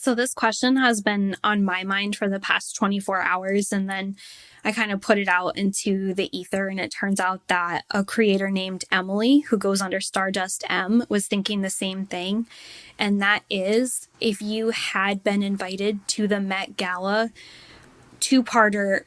So this question has been on my mind for the past 24 hours. And then I kind of put it out into the ether. And it turns out that a creator named Emily, who goes under Stardust M, was thinking the same thing. And that is, if you had been invited to the Met Gala, two-parter,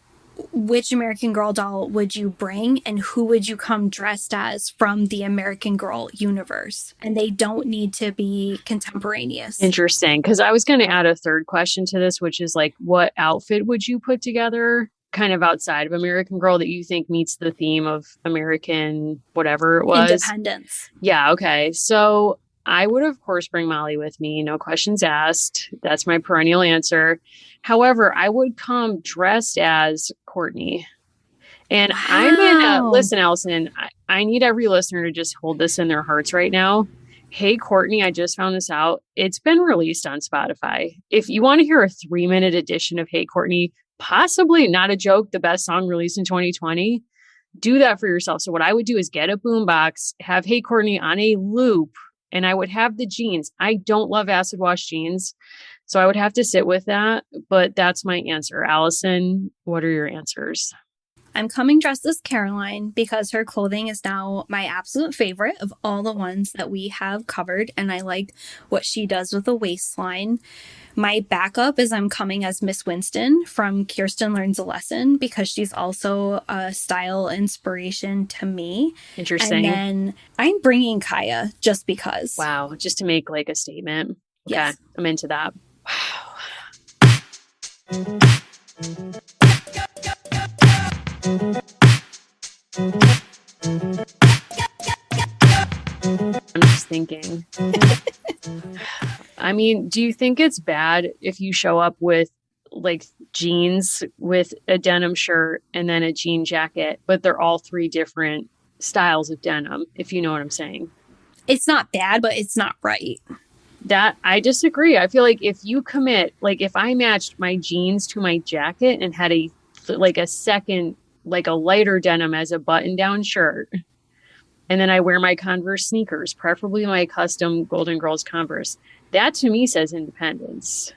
which American Girl doll would you bring and who would you come dressed as from the American Girl universe? And they don't need to be contemporaneous. Interesting. Because I was going to add a third question to this, which is like, what outfit would you put together kind of outside of American Girl that you think meets the theme of American whatever it was? Independence. Yeah. Okay. So I would, of course, bring Molly with me. No questions asked. That's my perennial answer. However, I would come dressed as Courtney. And Wow. I'm in listen, Allison, I need every listener to just hold this in their hearts right now. Hey, Courtney, I just found this out. It's been released on Spotify. If you want to hear a 3-minute edition of Hey, Courtney, possibly not a joke, the best song released in 2020, do that for yourself. So what I would do is get a boombox, have Hey, Courtney on a loop, and I would have the jeans. I don't love acid wash jeans, so I would have to sit with that. But that's my answer. Allison, what are your answers? I'm coming dressed as Caroline because her clothing is now my absolute favorite of all the ones that we have covered. And I like what she does with the waistline. My backup is I'm coming as Miss Winston from Kirsten Learns a Lesson because she's also a style inspiration to me. Interesting. And then I'm bringing Kaya just because. Wow. Just to make like a statement. Okay. Yes. I'm into that. I'm just thinking. I mean, do you think it's bad if you show up with like jeans with a denim shirt and then a jean jacket, but they're all 3 different styles of denim, if you know what I'm saying? It's not bad, but it's not right. That I disagree. I feel like if you commit, like if I matched my jeans to my jacket and had a second, like a lighter denim as a button down shirt, and then I wear my Converse sneakers, preferably my custom Golden Girls Converse, that to me says independence.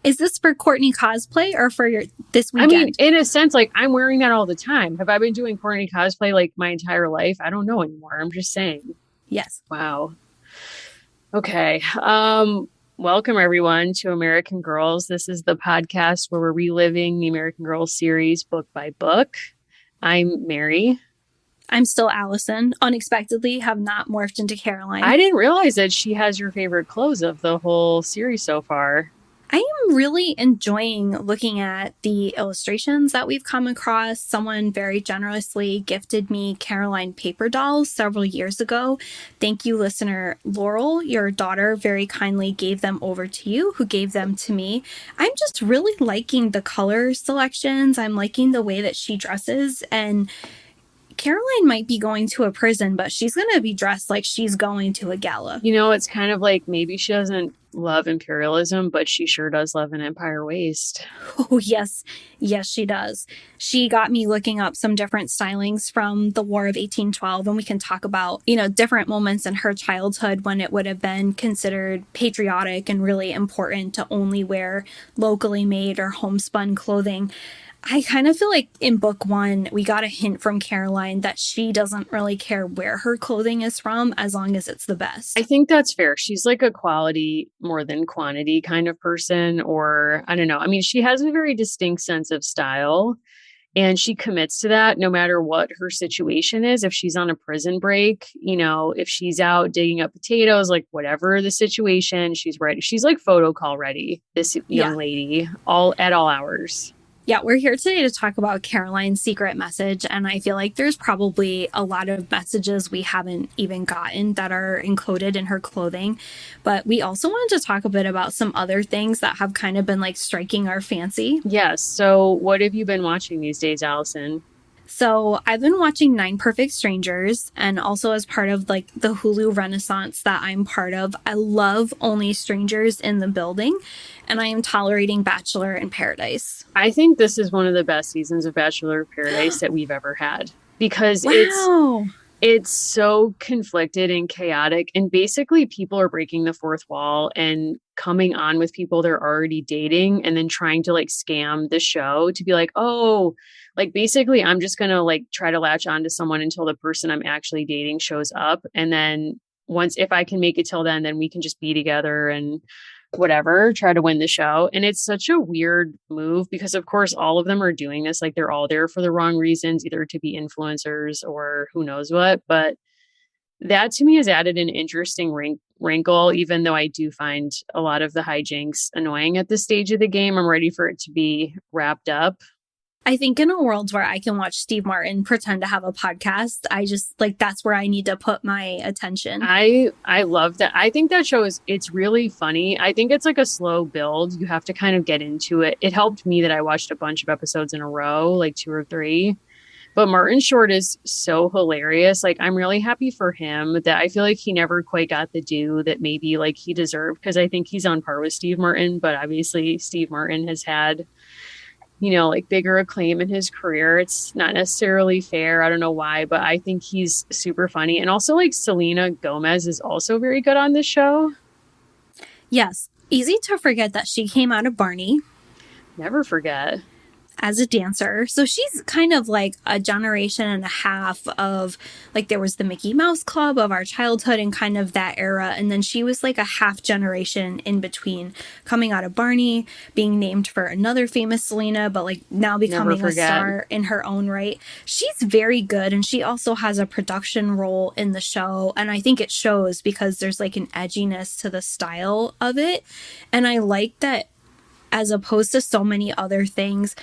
Is this for Courtney cosplay or for this weekend? I mean, in a sense, like I'm wearing that all the time. Have I been doing Courtney cosplay like my entire life? I don't know anymore. I'm just saying. Yes. Wow. Okay. Welcome everyone to American Girls. This is the podcast where we're reliving the American Girls series book by book. I'm Mary. I'm still Allison. Unexpectedly have not morphed into Caroline. I didn't realize that she has your favorite clothes of the whole series so far. I am really enjoying looking at the illustrations that we've come across. Someone very generously gifted me Caroline paper dolls several years ago. Thank you, listener Laurel. Your daughter very kindly gave them over to you, who gave them to me. I'm just really liking the color selections. I'm liking the way that she dresses, and Caroline might be going to a prison, but she's going to be dressed like she's going to a gala. You know, it's kind of like maybe she doesn't love imperialism, but she sure does love an empire waist. Oh, yes. Yes, she does. She got me looking up some different stylings from the War of 1812, and we can talk about, different moments in her childhood when it would have been considered patriotic and really important to only wear locally made or homespun clothing. I kind of feel like in book 1, we got a hint from Caroline that she doesn't really care where her clothing is from as long as it's the best. I think that's fair. She's like a quality more than quantity kind of person, or I don't know. I mean, she has a very distinct sense of style and she commits to that no matter what her situation is. If she's on a prison break, if she's out digging up potatoes, like whatever the situation, she's ready. She's like photo call ready, this young lady, at all hours. Yeah, we're here today to talk about Caroline's secret message, and I feel like there's probably a lot of messages we haven't even gotten that are encoded in her clothing. But we also wanted to talk a bit about some other things that have kind of been like striking our fancy. Yes. So what have you been watching these days, Allison? So I've been watching 9 Perfect Strangers, and also as part of like the Hulu Renaissance that I'm part of, I love Only Strangers in the Building, and I am tolerating Bachelor in Paradise. I think this is one of the best seasons of Bachelor in Paradise that we've ever had, because it's so conflicted and chaotic, and basically people are breaking the fourth wall and coming on with people they're already dating and then trying to like scam the show to be like, oh, like basically I'm just going to like try to latch on to someone until the person I'm actually dating shows up. And then once, if I can make it till then we can just be together and whatever, try to win the show. And it's such a weird move because of course all of them are doing this. Like they're all there for the wrong reasons, either to be influencers or who knows what. But that to me has added an interesting wrinkle, even though I do find a lot of the hijinks annoying at this stage of the game. I'm ready for it to be wrapped up. I think in a world where I can watch Steve Martin pretend to have a podcast, I just like, that's where I need to put my attention. I love that. I think that show it's really funny. I think it's like a slow build. You have to kind of get into it. It helped me that I watched a bunch of episodes in a row, like 2 or 3. But Martin Short is so hilarious. Like, I'm really happy for him that I feel like he never quite got the due that maybe like he deserved, because I think he's on par with Steve Martin. But obviously Steve Martin has had, you know, like bigger acclaim in his career. It's not necessarily fair. I don't know why, but I think he's super funny. And also like Selena Gomez is also very good on this show. Yes. Easy to forget that she came out of Barney. Never forget. As a dancer. So she's kind of like a generation and a half of like, there was the Mickey Mouse Club of our childhood and kind of that era. And then she was like a half generation in between, coming out of Barney, being named for another famous Selena, but like now becoming a star in her own right. She's very good. And she also has a production role in the show. And I think it shows because there's like an edginess to the style of it. And I like that. As opposed to so many other things,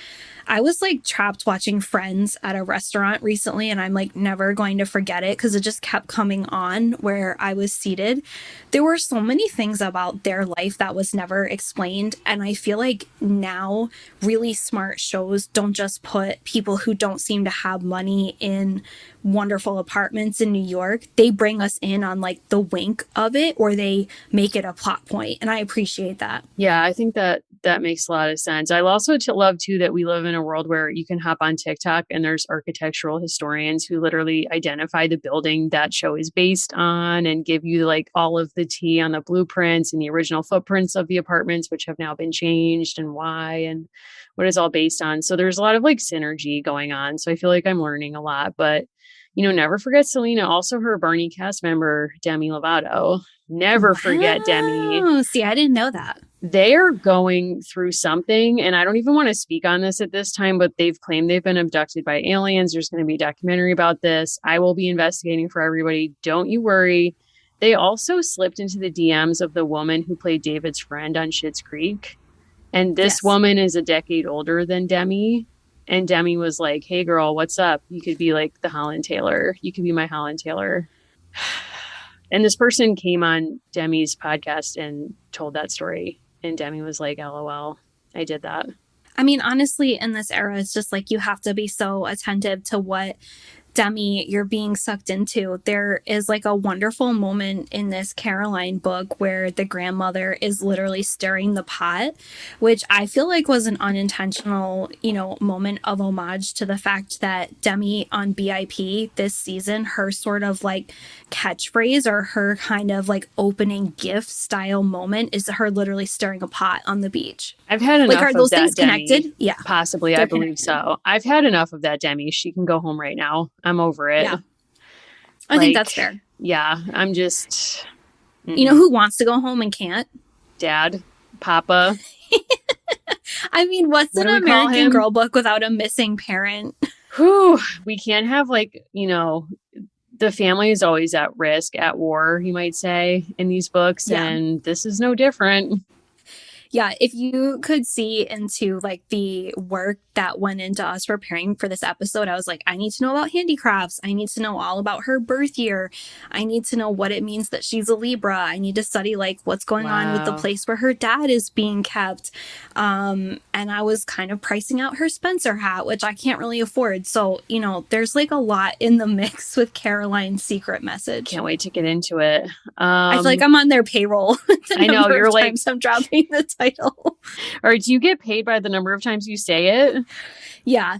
I was like trapped watching Friends at a restaurant recently, and I'm like never going to forget it because it just kept coming on where I was seated. There were so many things about their life that was never explained. And I feel like now really smart shows don't just put people who don't seem to have money in wonderful apartments in New York. They bring us in on like the wink of it, or they make it a plot point. And I appreciate that. Yeah, I think that makes a lot of sense. I also love too that we live in a world where you can hop on TikTok and there's architectural historians who literally identify the building that show is based on and give you like all of the tea on the blueprints and the original footprints of the apartments, which have now been changed, and why and what it's all based on. So there's a lot of like synergy going on. So I feel like I'm learning a lot. But you know, never forget Selena, also her Barney cast member, Demi Lovato. Never forget Demi. See, I didn't know that. They are going through something, and I don't even want to speak on this at this time, but they've claimed they've been abducted by aliens. There's going to be a documentary about this. I will be investigating for everybody. Don't you worry. They also slipped into the DMs of the woman who played David's friend on Schitt's Creek. And this woman is a decade older than Demi. And Demi was like, hey, girl, what's up? You could be like the Holland Taylor. You could be my Holland Taylor. And this person came on Demi's podcast and told that story. And Demi was like, LOL, I did that. I mean, honestly, in this era, it's just like you have to be so attentive to what Demi you're being sucked into. There is like a wonderful moment in this Caroline book where the grandmother is literally stirring the pot, which I feel like was an unintentional, moment of homage to the fact that Demi on BIP this season, her sort of like catchphrase or her kind of like opening gift style moment is her literally stirring a pot on the beach. I've had enough are of those that, things Demi. connected? Yeah. Possibly, I believe so. I've had enough of that, Demi. She can go home right now. I'm over it. Yeah. I think that's fair. Yeah, I'm just... You know who wants to go home and can't? Dad, Papa. I mean, what's an American Girl book without a missing parent? Whew, we can't have the family is always at risk, at war, you might say, in these books. Yeah. And this is no different. Yeah, if you could see into like the work that went into us preparing for this episode, I was like, I need to know about handicrafts. I need to know all about her birth year. I need to know what it means that she's a Libra. I need to study like what's going on with the place where her dad is being kept. And I was kind of pricing out her Spencer hat, which I can't really afford. So, there's like a lot in the mix with Caroline's secret message. Can't wait to get into it. I feel like I'm on their payroll. I know, you're like, I'm dropping the title. Or do you get paid by the number of times you say it? Yeah.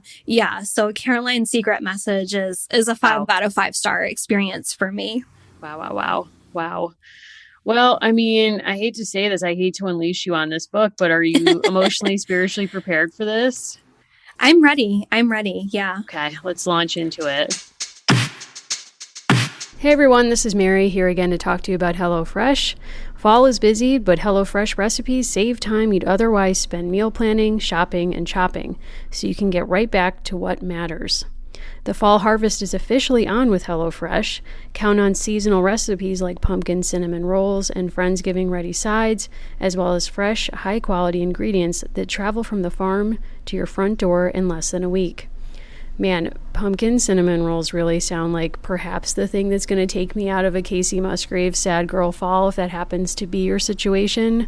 So Caroline's secret message is a 5 out of 5 star experience for me. Wow. Well, I mean, I hate to say this. I hate to unleash you on this book, but are you emotionally, spiritually prepared for this? I'm ready. I'm ready. Yeah. Okay, let's launch into it. Hey everyone, this is Mary here again to talk to you about HelloFresh. Fall is busy, but HelloFresh recipes save time you'd otherwise spend meal planning, shopping, and chopping, so you can get right back to what matters. The fall harvest is officially on with HelloFresh. Count on seasonal recipes like pumpkin cinnamon rolls and Friendsgiving ready sides, as well as fresh, high-quality ingredients that travel from the farm to your front door in less than a week. Man, pumpkin cinnamon rolls really sound like perhaps the thing that's going to take me out of a Casey Musgraves sad girl fall if that happens to be your situation.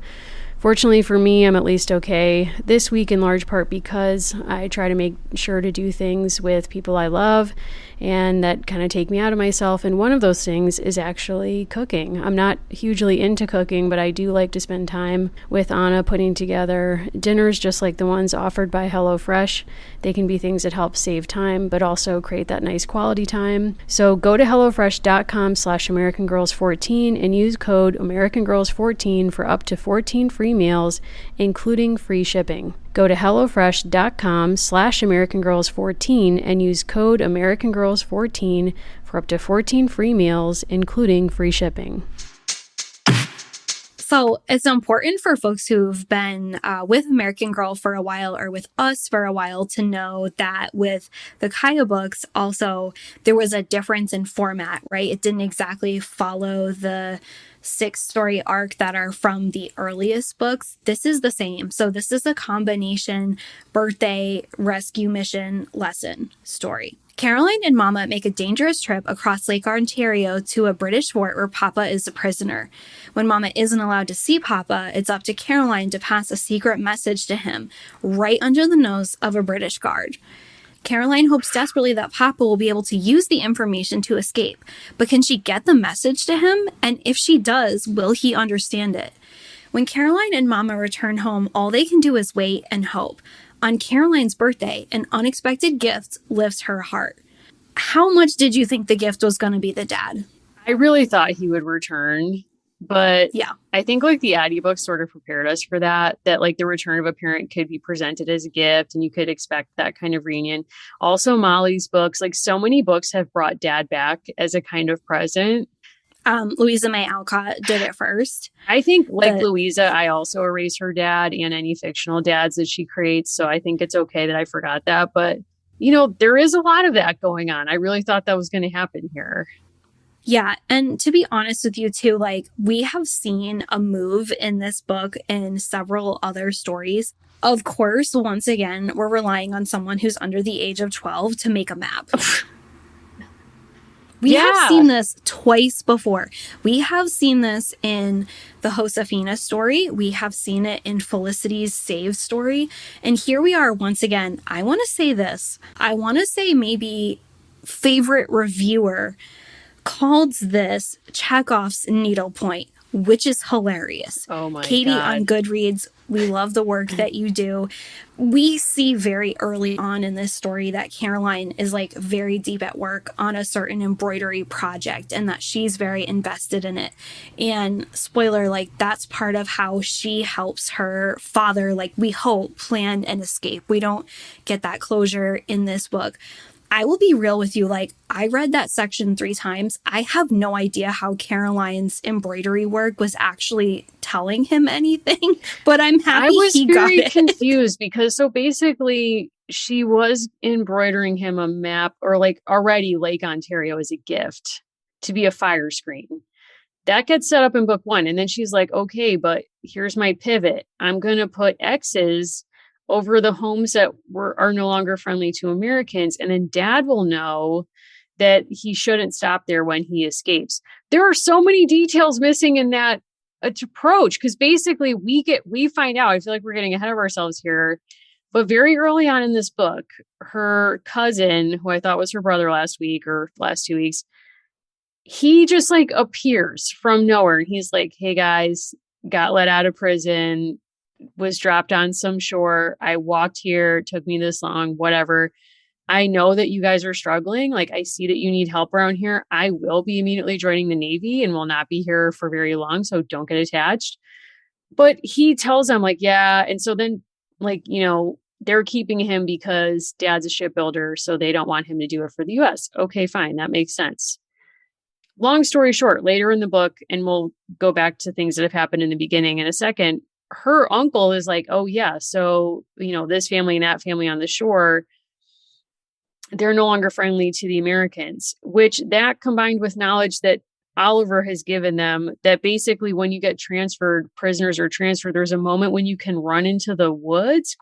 Fortunately for me, I'm at least okay this week, in large part because I try to make sure to do things with people I love and that kind of take me out of myself. And one of those things is actually cooking. I'm not hugely into cooking, but I do like to spend time with Anna putting together dinners just like the ones offered by HelloFresh. They can be things that help save time, but also create that nice quality time. So go to HelloFresh.com/AmericanGirls14 and use code AmericanGirls14 for up to 14 free meals, including free shipping. Go to HelloFresh.com/AmericanGirls14 and use code AmericanGirls14 for up to 14 free meals, including free shipping. So it's important for folks who've been with American Girl for a while or with us for a while to know that with the Kaya books, also, there was a difference in format, right? It didn't exactly follow the 6-story arc that are from the earliest books. This is the same. So this is a combination birthday, rescue mission, lesson story. Caroline and Mama make a dangerous trip across Lake Ontario to a British fort where Papa is a prisoner. When Mama isn't allowed to see Papa, it's up to Caroline to pass a secret message to him right under the nose of a British guard. Caroline hopes desperately that Papa will be able to use the information to escape, but can she get the message to him? And if she does, will he understand it? When Caroline and Mama return home, all they can do is wait and hope. On Caroline's birthday, an unexpected gift lifts her heart. How much did you think the gift was going to be the dad? I really thought he would return, but Yeah. I think like the Addie book sort of prepared us for that like the return of a parent could be presented as a gift and you could expect that kind of reunion. Also, Molly's books, like so many books have brought dad back as a kind of present. Louisa May Alcott did it first. I think like Louisa, I also erase her dad and any fictional dads that she creates. So I think it's okay that I forgot that. But, you know, there is a lot of that going on. I really thought that was going to happen here. Yeah. And to be honest with you too, like we have seen a move in this book in several other stories. Of course, once again, we're relying on someone who's under the age of 12 to make a map. We have seen this twice before. We have seen this in the Josefina story. We have seen it in Felicity's Save story. And here we are once again. I want to say this. I want to say maybe favorite reviewer called this Chekhov's needlepoint, which is hilarious. Oh my Katie God. on Goodreads, we love the work that you do. We see very early on in this story that Caroline is like very deep at work on a certain embroidery project and that she's very invested in it. And spoiler, like that's part of how she helps her father, like we hope, plan an escape. We don't get that closure in this book. I will be real with you. Like, I read that section 3 times. I have no idea how Caroline's embroidery work was actually telling him anything, but I'm happy he got it. I was very confused because so basically she was embroidering him a map or like already Lake Ontario as a gift to be a fire screen. That gets set up in book 1. And then she's like, okay, but here's my pivot. I'm going to put X's over the homes that are no longer friendly to Americans. And then dad will know that he shouldn't stop there when he escapes. There are so many details missing in that approach because basically we find out, I feel like we're getting ahead of ourselves here, but very early on in this book, her cousin, who I thought was her brother last week or last 2 weeks, he just like appears from nowhere. And he's like, hey guys, got let out of prison, was dropped on some shore. I walked here, it took me this long, whatever. I know that you guys are struggling. Like, I see that you need help around here. I will be immediately joining the Navy and will not be here for very long. So don't get attached. But he tells them, like, yeah. And so then, like, they're keeping him because dad's a shipbuilder. So they don't want him to do it for the US. Okay, fine. That makes sense. Long story short, later in the book, and we'll go back to things that have happened in the beginning in a second, her uncle is like, oh, yeah. So, this family and that family on the shore, they're no longer friendly to the Americans, which that combined with knowledge that Oliver has given them, that basically when you get transferred, prisoners are transferred, there's a moment when you can run into the woods, ?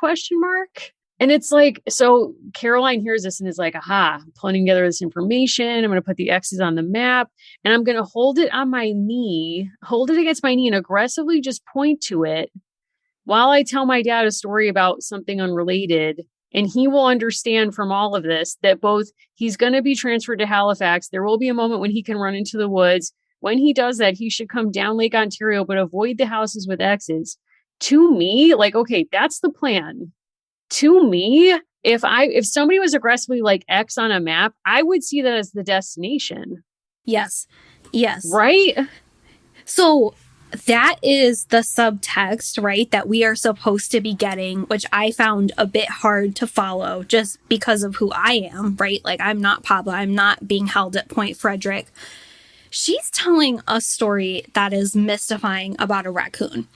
And it's like, so Caroline hears this and is like, aha, I'm putting together this information. I'm going to put the X's on the map and I'm going to hold it on my knee, hold it against my knee and aggressively just point to it while I tell my dad a story about something unrelated. And he will understand from all of this that both he's going to be transferred to Halifax. There will be a moment when he can run into the woods. When he does that, he should come down Lake Ontario, but avoid the houses with X's. To me, like, okay, that's the plan. To me, if somebody was aggressively like X on a map, I would see that as the destination. Yes. Yes. Right? So that is the subtext, right, that we are supposed to be getting, which I found a bit hard to follow just because of who I am, right? Like, I'm not Pablo. I'm not being held at Point Frederick. She's telling a story that is mystifying about a raccoon.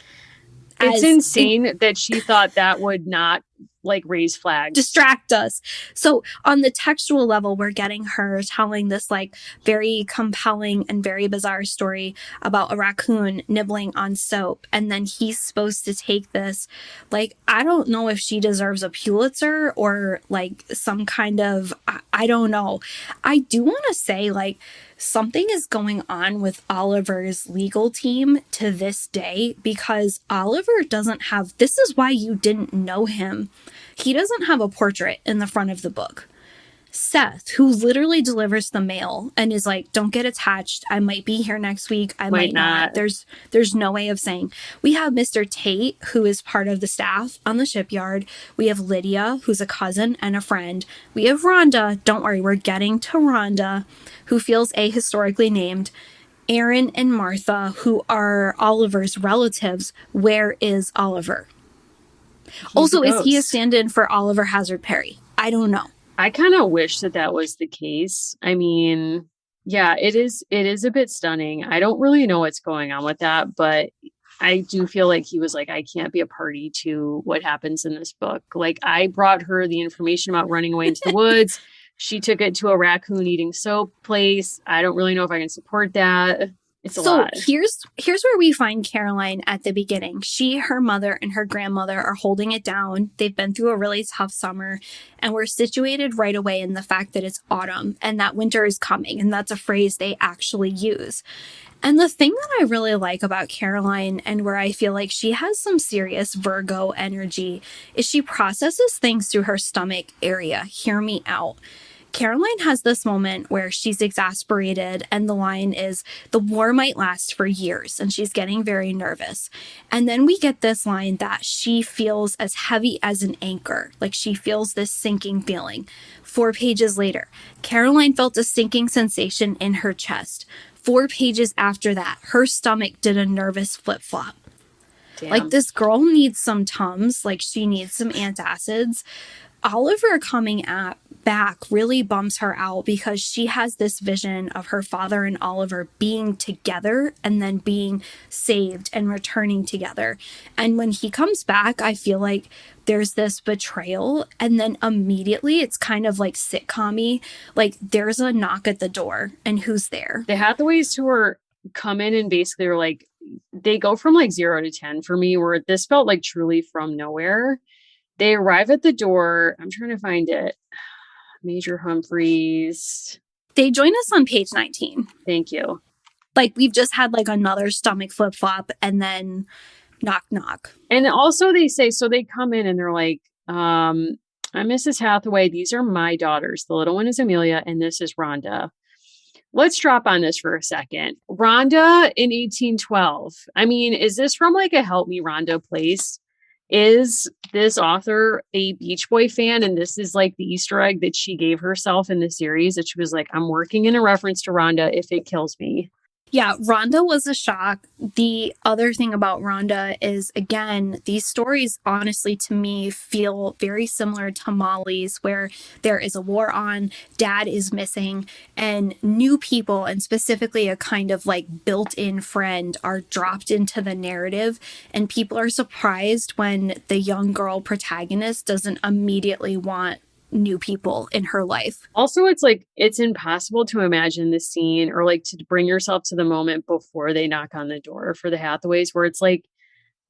It's insane that she thought that would not like raise flags, distract us. So on the textual level, we're getting her telling this like very compelling and very bizarre story about a raccoon nibbling on soap. And then he's supposed to take this, like, I don't know if she deserves a Pulitzer or like some kind of, I don't know. I do want to say, like, something is going on with Oliver's legal team to this day because Oliver doesn't have, this is why you didn't know him. He doesn't have a portrait in the front of the book. Seth, who literally delivers the mail and is like, don't get attached. I might be here next week. I might not. There's no way of saying. We have Mr. Tate, who is part of the staff on the shipyard. We have Lydia, who's a cousin and a friend. We have Rhonda. Don't worry, we're getting to Rhonda, who feels ahistorically named. Aaron and Martha, who are Oliver's relatives. Where is Oliver? Also, is he a stand-in for Oliver Hazard Perry? I don't know. I kind of wish that was the case. I mean, yeah, it is a bit stunning. I don't really know what's going on with that, but I do feel like he was like, I can't be a party to what happens in this book. Like, I brought her the information about running away into the woods. She took it to a raccoon eating soap place. I don't really know if I can support that. It's a lot. Here's where we find Caroline at the beginning. She, her mother, and her grandmother are holding it down. They've been through a really tough summer, and we're situated right away in the fact that it's autumn and that winter is coming, and that's a phrase they actually use. And the thing that I really like about Caroline, and where I feel like she has some serious Virgo energy, is she processes things through her stomach area. Hear me out. Caroline has this moment where she's exasperated and the line is, the war might last for years, and she's getting very nervous. And then we get this line that she feels as heavy as an anchor, like she feels this sinking feeling. 4 pages later, Caroline felt a sinking sensation in her chest. 4 pages after that, her stomach did a nervous flip-flop. Damn. Like, this girl needs some Tums, like she needs some antacids. Oliver coming back really bums her out because she has this vision of her father and Oliver being together and then being saved and returning together. And when he comes back, I feel like there's this betrayal, and then immediately it's kind of like sitcom-y, like there's a knock at the door, and who's there? The Hathaways tour come in and basically are like, they go from like 0 to 10 for me, where this felt like truly from nowhere. They arrive at the door. I'm trying to find it. Major Humphreys. They join us on page 19. Thank you. Like, we've just had like another stomach flip-flop and then knock, knock. And also they say, so they come in and they're like, I'm Mrs. Hathaway. These are my daughters. The little one is Amelia and this is Rhonda. Let's drop on this for a second. Rhonda in 1812. I mean, is this from like a Help Me Rhonda place? Is this author a Beach Boy fan, and this is like the Easter egg that she gave herself in the series, that she was like, I'm working in a reference to Rhonda if it kills me. Yeah, Rhonda was a shock. The other thing about Rhonda is, again, these stories, honestly, to me, feel very similar to Molly's, where there is a war on, dad is missing, and new people, and specifically a kind of like built-in friend, are dropped into the narrative. And people are surprised when the young girl protagonist doesn't immediately want new people in her life. Also, it's like, it's impossible to imagine the scene, or like to bring yourself to the moment before they knock on the door for the Hathaways, where it's like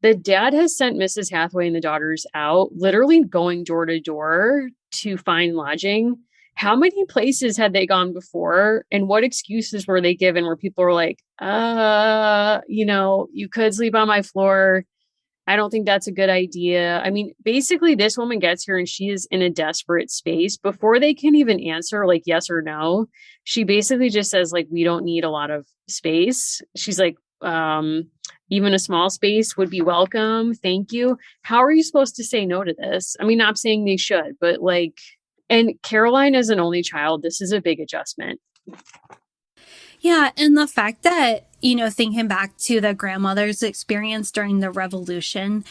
the dad has sent Mrs. Hathaway and the daughters out, literally going door to door to find lodging. How many places had they gone before? And what excuses were they given where people were like, you could sleep on my floor. I don't think that's a good idea. I mean, basically, this woman gets here and she is in a desperate space. Before they can even answer like yes or no, she basically just says, like, we don't need a lot of space. She's like, even a small space would be welcome. Thank you. How are you supposed to say no to this? I mean, not saying they should, but like, and Caroline as an only child, this is a big adjustment. Yeah, and the fact that, thinking back to the grandmother's experience during the revolution,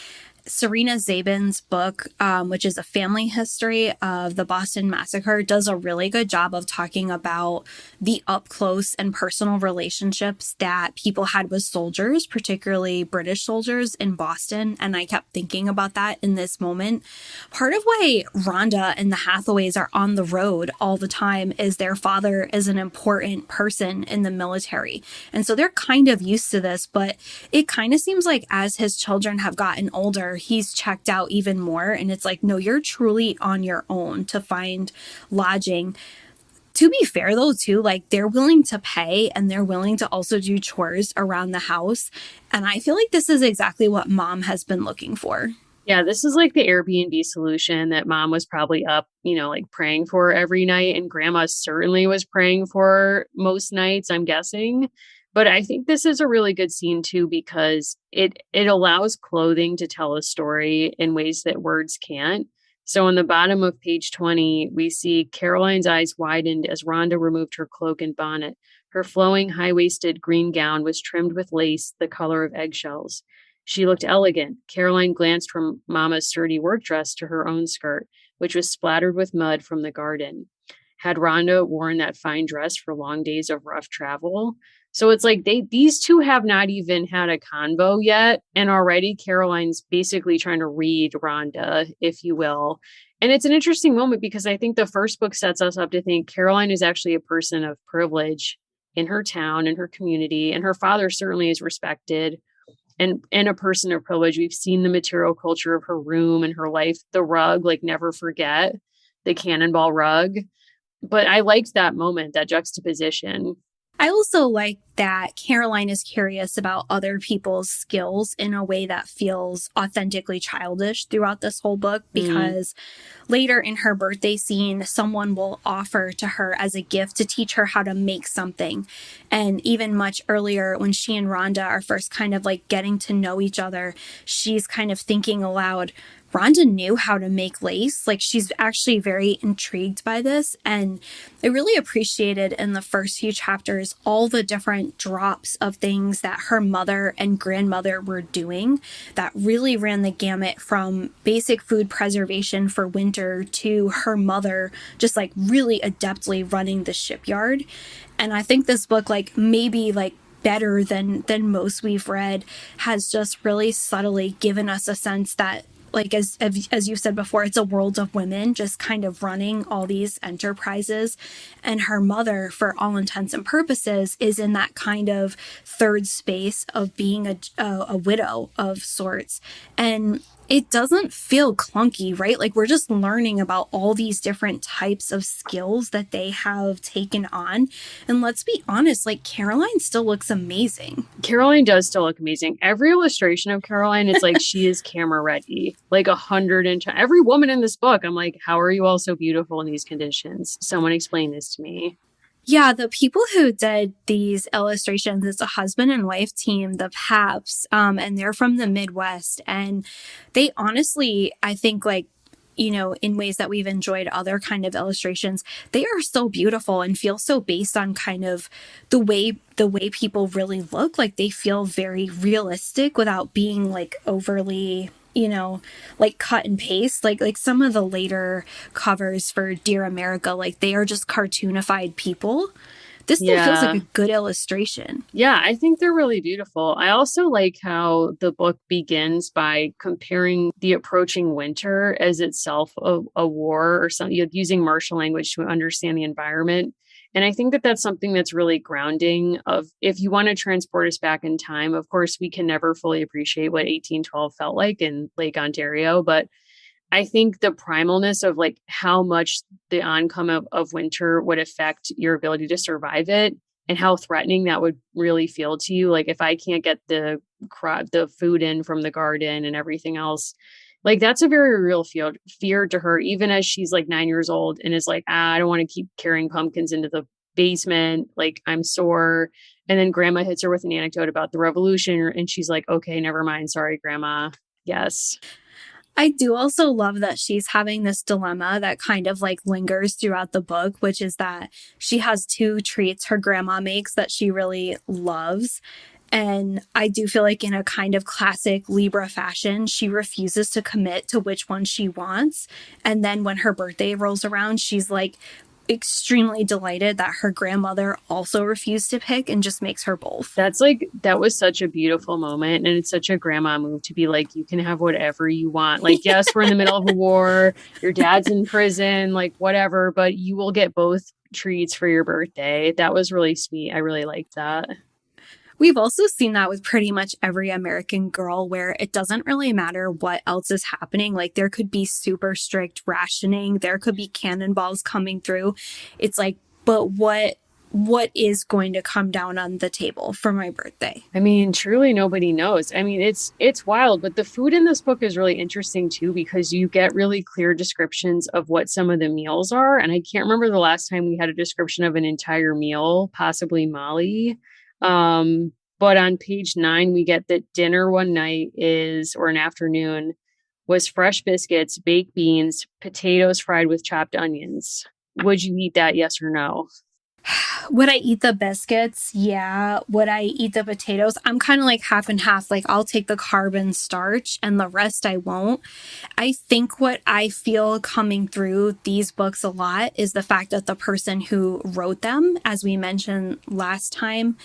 Serena Zabin's book, which is a family history of the Boston Massacre, does a really good job of talking about the up close and personal relationships that people had with soldiers, particularly British soldiers in Boston. And I kept thinking about that in this moment. Part of why Rhonda and the Hathaways are on the road all the time is their father is an important person in the military. And so they're kind of used to this, but it kind of seems like as his children have gotten older, he's checked out even more. And it's like, no, you're truly on your own to find lodging. To be fair, though, too, like they're willing to pay and they're willing to also do chores around the house. And I feel like this is exactly what mom has been looking for. Yeah, this is like the Airbnb solution that mom was probably up, like praying for every night. And grandma certainly was praying for most nights, I'm guessing. But I think this is a really good scene, too, because it allows clothing to tell a story in ways that words can't. So on the bottom of page 20, we see Caroline's eyes widened as Rhonda removed her cloak and bonnet. Her flowing, high-waisted green gown was trimmed with lace the color of eggshells. She looked elegant. Caroline glanced from Mama's sturdy work dress to her own skirt, which was splattered with mud from the garden. Had Rhonda worn that fine dress for long days of rough travel? So it's like these two have not even had a convo yet. And already Caroline's basically trying to read Rhonda, if you will. And it's an interesting moment because I think the first book sets us up to think Caroline is actually a person of privilege in her town, in her community. And her father certainly is respected and a person of privilege. We've seen the material culture of her room and her life, the rug, like never forget the cannonball rug. But I liked that moment, that juxtaposition. I also like that Caroline is curious about other people's skills in a way that feels authentically childish throughout this whole book, because later in her birthday scene, someone will offer to her as a gift to teach her how to make something. And even much earlier, when she and Rhonda are first kind of like getting to know each other, she's kind of thinking aloud, Rhonda knew how to make lace. Like, she's actually very intrigued by this. And I really appreciated in the first few chapters all the different drops of things that her mother and grandmother were doing that really ran the gamut from basic food preservation for winter to her mother just like really adeptly running the shipyard. And I think this book, like maybe like better than most we've read, has just really subtly given us a sense that, like, as you said before, it's a world of women just kind of running all these enterprises. And her mother, for all intents and purposes, is in that kind of third space of being a widow of sorts. And it doesn't feel clunky, right? Like, we're just learning about all these different types of skills that they have taken on. And let's be honest, like, Caroline still looks amazing. Caroline does still look amazing. Every illustration of Caroline, it's like she is camera ready, like 100 inch. Every woman in this book, I'm like, how are you all so beautiful in these conditions? Someone explain this to me. Yeah, the people who did these illustrations, it's a husband and wife team, the Paps, and they're from the Midwest. And they honestly, I think, like, in ways that we've enjoyed other kind of illustrations, they are so beautiful and feel so based on kind of the way people really look. Like they feel very realistic without being like overly, like cut and paste. Like some of the later covers for Dear America, like they are just cartoonified people. This still feels like a good illustration. Yeah, I think they're really beautiful. I also like how the book begins by comparing the approaching winter as itself a war or something, using martial language to understand the environment. And I think that that's something that's really grounding of if you want to transport us back in time, of course, we can never fully appreciate what 1812 felt like in Lake Ontario, but I think the primalness of like how much the oncome of winter would affect your ability to survive it and how threatening that would really feel to you. Like if I can't get the food in from the garden and everything else, like that's a very real fear to her, even as she's like 9 years old and is like, I don't want to keep carrying pumpkins into the basement. Like I'm sore. And then grandma hits her with an anecdote about the revolution. And she's like, okay, never mind. Sorry, grandma. Yes. I do also love that she's having this dilemma that kind of like lingers throughout the book, which is that she has two treats her grandma makes that she really loves. And I do feel like in a kind of classic Libra fashion, she refuses to commit to which one she wants. And then when her birthday rolls around, she's like extremely delighted that her grandmother also refused to pick and just makes her both. That was such a beautiful moment. And it's such a grandma move to be like, you can have whatever you want. Like, yes, we're in the middle of a war. Your dad's in prison, like whatever, but you will get both treats for your birthday. That was really sweet. I really liked that. We've also seen that with pretty much every American Girl where it doesn't really matter what else is happening. Like there could be super strict rationing. There could be cannonballs coming through. It's like, but what is going to come down on the table for my birthday? I mean, truly nobody knows. I mean, it's wild, but the food in this book is really interesting too, because you get really clear descriptions of what some of the meals are. And I can't remember the last time we had a description of an entire meal, possibly Molly. But on page 9, we get that dinner one night or an afternoon was fresh biscuits, baked beans, potatoes fried with chopped onions. Would you eat that? Yes or no? Would I eat the biscuits? Yeah. Would I eat the potatoes? I'm kind of like half and half. Like I'll take the carb and starch and the rest I won't. I think what I feel coming through these books a lot is the fact that the person who wrote them, as we mentioned last time,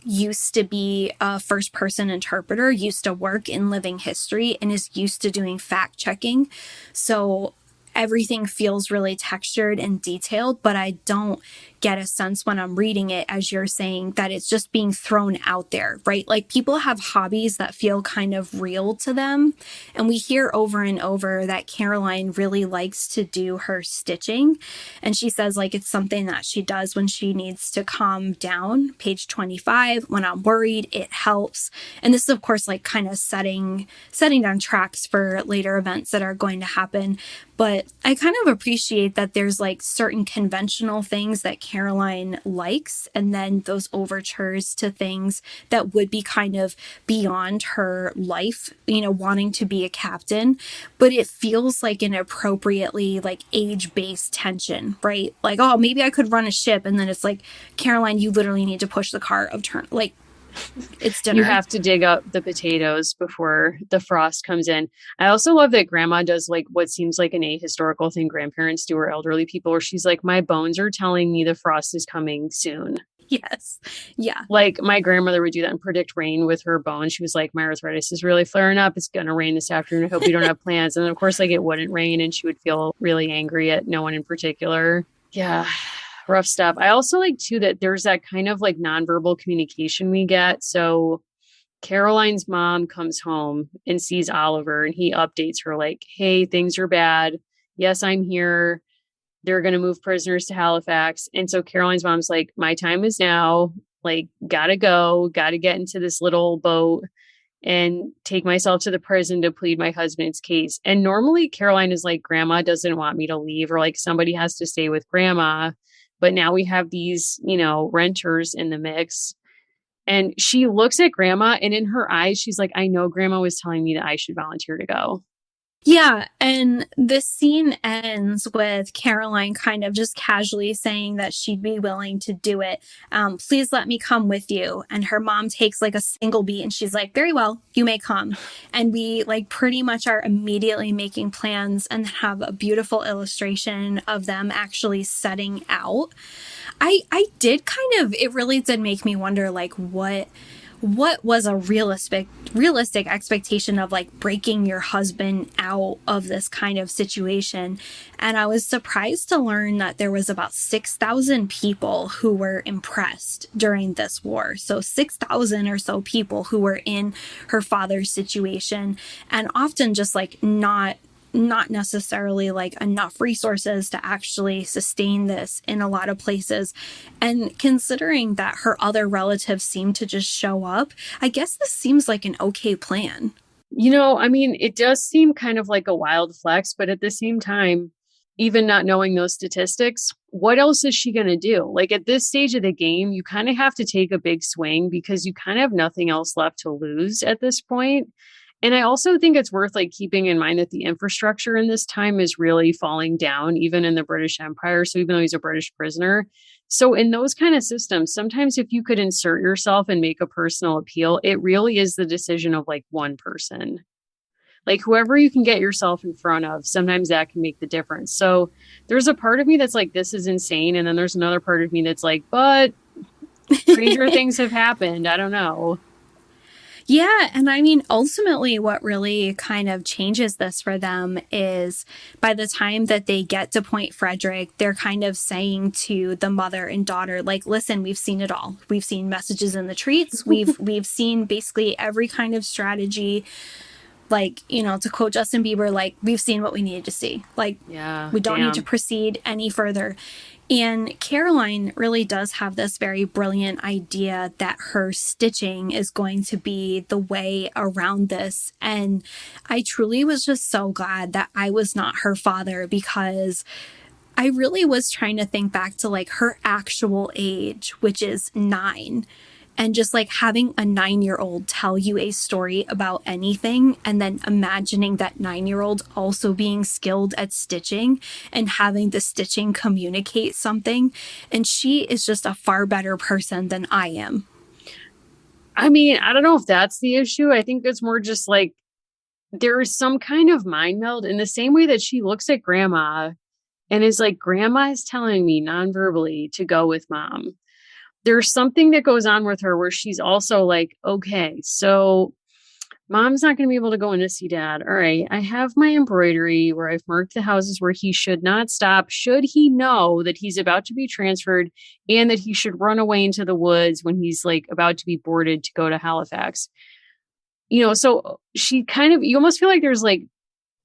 used to be a first person interpreter, used to work in living history, and is used to doing fact checking. So everything feels really textured and detailed, but I don't get a sense when I'm reading it, as you're saying, that it's just being thrown out there, right? Like people have hobbies that feel kind of real to them. And we hear over and over that Caroline really likes to do her stitching. And she says like it's something that she does when she needs to calm down. Page 25, when I'm worried, it helps. And this is of course like kind of setting down tracks for later events that are going to happen. But I kind of appreciate that there's like certain conventional things that Caroline likes, and then those overtures to things that would be kind of beyond her life, wanting to be a captain. But it feels like an appropriately like age-based tension, right? Like, oh, maybe I could run a ship. And then it's like, Caroline, you literally need to push the cart of turn. Like, it's dinner. You have to dig up the potatoes before the frost comes in. I also love that grandma does like what seems like an ahistorical thing grandparents do or elderly people, where she's like, my bones are telling me the frost is coming soon. Yes. Yeah. Like my grandmother would do that and predict rain with her bones. She was like, my arthritis is really flaring up. It's going to rain this afternoon. I hope you don't have plans. And then of course, like it wouldn't rain and she would feel really angry at no one in particular. Yeah. Rough stuff. I also like too that there's that kind of like nonverbal communication we get. So Caroline's mom comes home and sees Oliver and he updates her like, hey, things are bad. Yes, I'm here. They're going to move prisoners to Halifax. And so Caroline's mom's like, my time is now. Like, gotta go, gotta get into this little boat and take myself to the prison to plead my husband's case. And normally Caroline is like, grandma doesn't want me to leave, or like somebody has to stay with grandma. But now we have these, renters in the mix. And she looks at grandma, and in her eyes, she's like, I know grandma was telling me that I should volunteer to go. Yeah, and this scene ends with Caroline kind of just casually saying that she'd be willing to do it. Please let me come with you. And her mom takes like a single beat and she's like, very well, you may come. And we like pretty much are immediately making plans and have a beautiful illustration of them actually setting out. I did it really did make me wonder like what was a realistic expectation of like breaking your husband out of this kind of situation. And I was surprised to learn that there was about 6,000 people who were impressed during this war. So 6,000 or so people who were in her father's situation, and often just like not necessarily like enough resources to actually sustain this in a lot of places. And considering that her other relatives seem to just show up, I guess this seems like an okay plan. It does seem kind of like a wild flex, but at the same time, even not knowing those statistics, what else is she going to do? Like at this stage of the game, you kind of have to take a big swing because you kind of have nothing else left to lose at this point. And I also think it's worth like keeping in mind that the infrastructure in this time is really falling down, even in the British Empire. So even though he's a British prisoner. So in those kind of systems, sometimes if you could insert yourself and make a personal appeal, it really is the decision of like one person. Like whoever you can get yourself in front of, sometimes that can make the difference. So there's a part of me that's like, this is insane. And then there's another part of me that's like, but stranger things have happened. I don't know. Yeah. And I mean, ultimately, what really kind of changes this for them is by the time that they get to Point Frederick, they're kind of saying to the mother and daughter, like, listen, we've seen it all. We've seen messages in the treats. We've seen basically every kind of strategy. Like, to quote Justin Bieber, like, we've seen what we needed to see. Like, yeah, we don't need to proceed any further. And Caroline really does have this very brilliant idea that her stitching is going to be the way around this. And I truly was just so glad that I was not her father, because I really was trying to think back to like her actual age, which is 9. And just like having a 9-year-old tell you a story about anything, and then imagining that 9-year-old also being skilled at stitching and having the stitching communicate something. And she is just a far better person than I am. I mean, I don't know if that's the issue. I think it's more just like there is some kind of mind meld in the same way that she looks at grandma and is like, grandma is telling me non-verbally to go with mom. There's something that goes on with her where she's also like, okay, so mom's not going to be able to go in to see dad. All right, I have my embroidery where I've marked the houses where he should not stop, should he know that he's about to be transferred and that he should run away into the woods when he's like about to be boarded to go to Halifax. So she kind of, you almost feel like there's like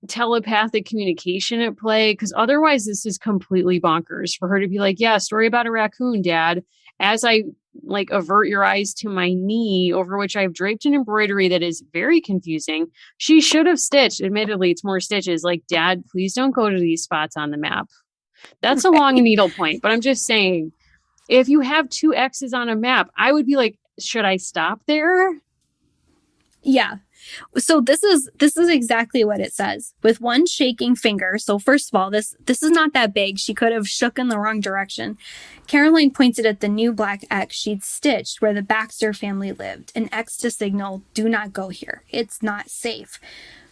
telepathic communication at play, because otherwise this is completely bonkers for her to be like, yeah, story about a raccoon, dad, as I like avert your eyes to my knee over which I've draped an embroidery that is very confusing. She should have stitched. Admittedly, it's more stitches. Like, dad, please don't go to these spots on the map. That's a long needle point. But I'm just saying, if you have 2 X's on a map, I would be like, should I stop there? Yeah. So this is exactly what it says. With one shaking finger. So first of all, this is not that big. She could have shook in the wrong direction. Caroline pointed at the new black X she'd stitched where the Baxter family lived. An X to signal, do not go here. It's not safe.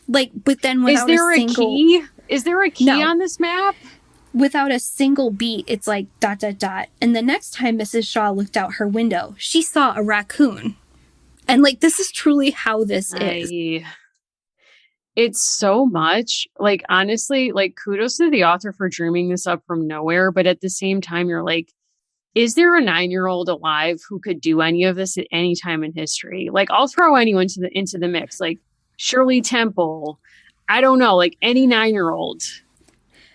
Like, but then without a key? Is there a key on this map? Without a single beat, it's like ... And the next time Mrs. Shaw looked out her window, she saw a raccoon. And like, this is truly how this is. It's so much. Like, honestly, like, kudos to the author for dreaming this up from nowhere. But at the same time, you're like, is there a 9-year-old alive who could do any of this at any time in history? Like, I'll throw anyone into the mix. Like Shirley Temple. I don't know, like any 9-year-old.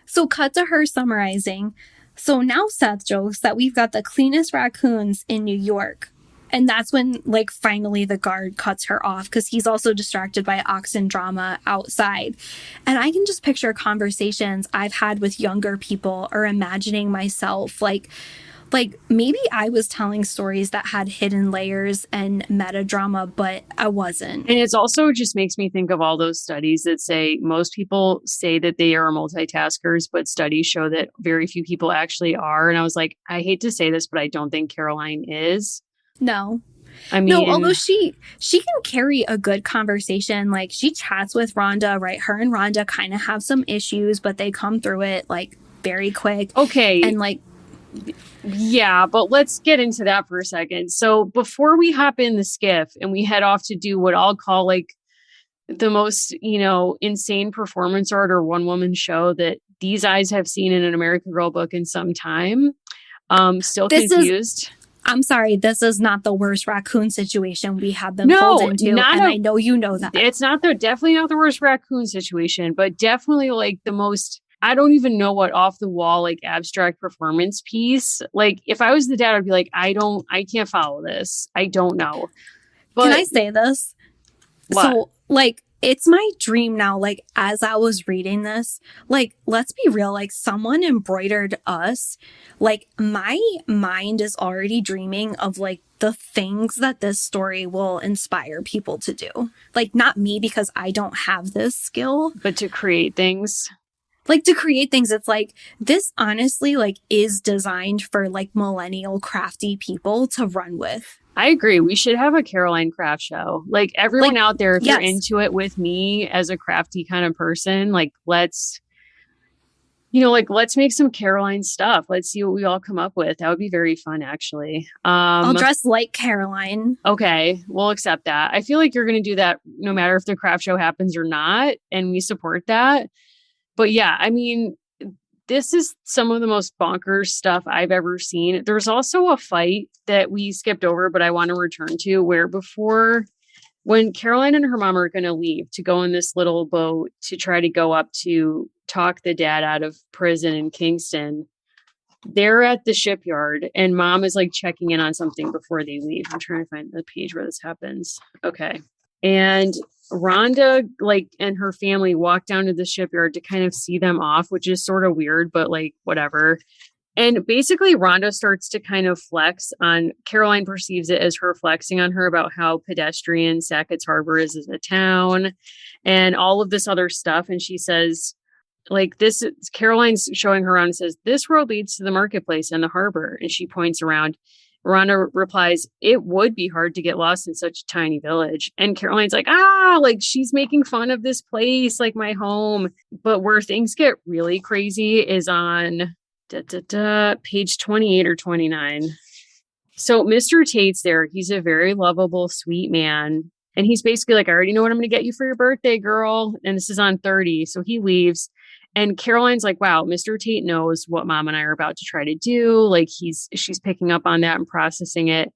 So cut to her summarizing. So now Seth jokes that we've got the cleanest raccoons in New York. And that's when, like, finally the guard cuts her off because he's also distracted by oxen drama outside. And I can just picture conversations I've had with younger people or imagining myself like maybe I was telling stories that had hidden layers and meta drama, but I wasn't. And it's also just makes me think of all those studies that say most people say that they are multitaskers, but studies show that very few people actually are. And I was like, I hate to say this, but I don't think Caroline is. No. I mean, no, although she can carry a good conversation. Like, she chats with Rhonda, right? Her and Rhonda kind of have some issues, but they come through it like very quick. Okay. And like, yeah, but let's get into that for a second. So before we hop in the skiff and we head off to do what I'll call like the most, insane performance art or one woman show that these eyes have seen in an American Girl book in some time. Still confused. I'm sorry, this is not the worst raccoon situation we have them pulled into. And I know you know that. It's definitely not the worst raccoon situation, but definitely like the most, I don't even know what off the wall, like abstract performance piece. Like if I was the dad, I'd be like, I can't follow this. I don't know. But can I say this? What? So like, it's my dream now. Like, as I was reading this, like, let's be real, like someone embroidered us. Like, my mind is already dreaming of like the things that this story will inspire people to do. Like, not me, because I don't have this skill, but to create things. Like, to create things, it's like, this honestly, like, is designed for, like, millennial crafty people to run with. I agree. We should have a Caroline craft show. Like, everyone out there, if yes. you're into it with me as a crafty kind of person, like, let's make some Caroline stuff. Let's see what we all come up with. That would be very fun, actually. I'll dress like Caroline. Okay, we'll accept that. I feel like you're going to do that no matter if the craft show happens or not, and we support that. But yeah, I mean, this is some of the most bonkers stuff I've ever seen. There's also a fight that we skipped over, but I want to return to, where when Caroline and her mom are going to leave to go in this little boat to try to go up to talk the dad out of prison in Kingston, they're at the shipyard and mom is like checking in on something before they leave. I'm trying to find the page where this happens. Okay. And Rhonda, like, and her family walk down to the shipyard to kind of see them off, which is sort of weird, but like, whatever. And basically Rhonda starts to kind of flex on, Caroline perceives it as her flexing on her about how pedestrian Sackett's Harbor is as a town and all of this other stuff. And she says, like, this, Caroline's showing her around and says, this road leads to the marketplace and the harbor. And she points around. Rhonda replies, it would be hard to get lost in such a tiny village. And Caroline's like, like she's making fun of this place, like my home. But where things get really crazy is on page 28 or 29. So Mr. Tate's there. He's a very lovable, sweet man. And he's basically like, I already know what I'm going to get you for your birthday, girl. And this is on 30. So he leaves. And Caroline's like, wow, Mr. Tate knows what mom and I are about to try to do. Like she's picking up on that and processing it.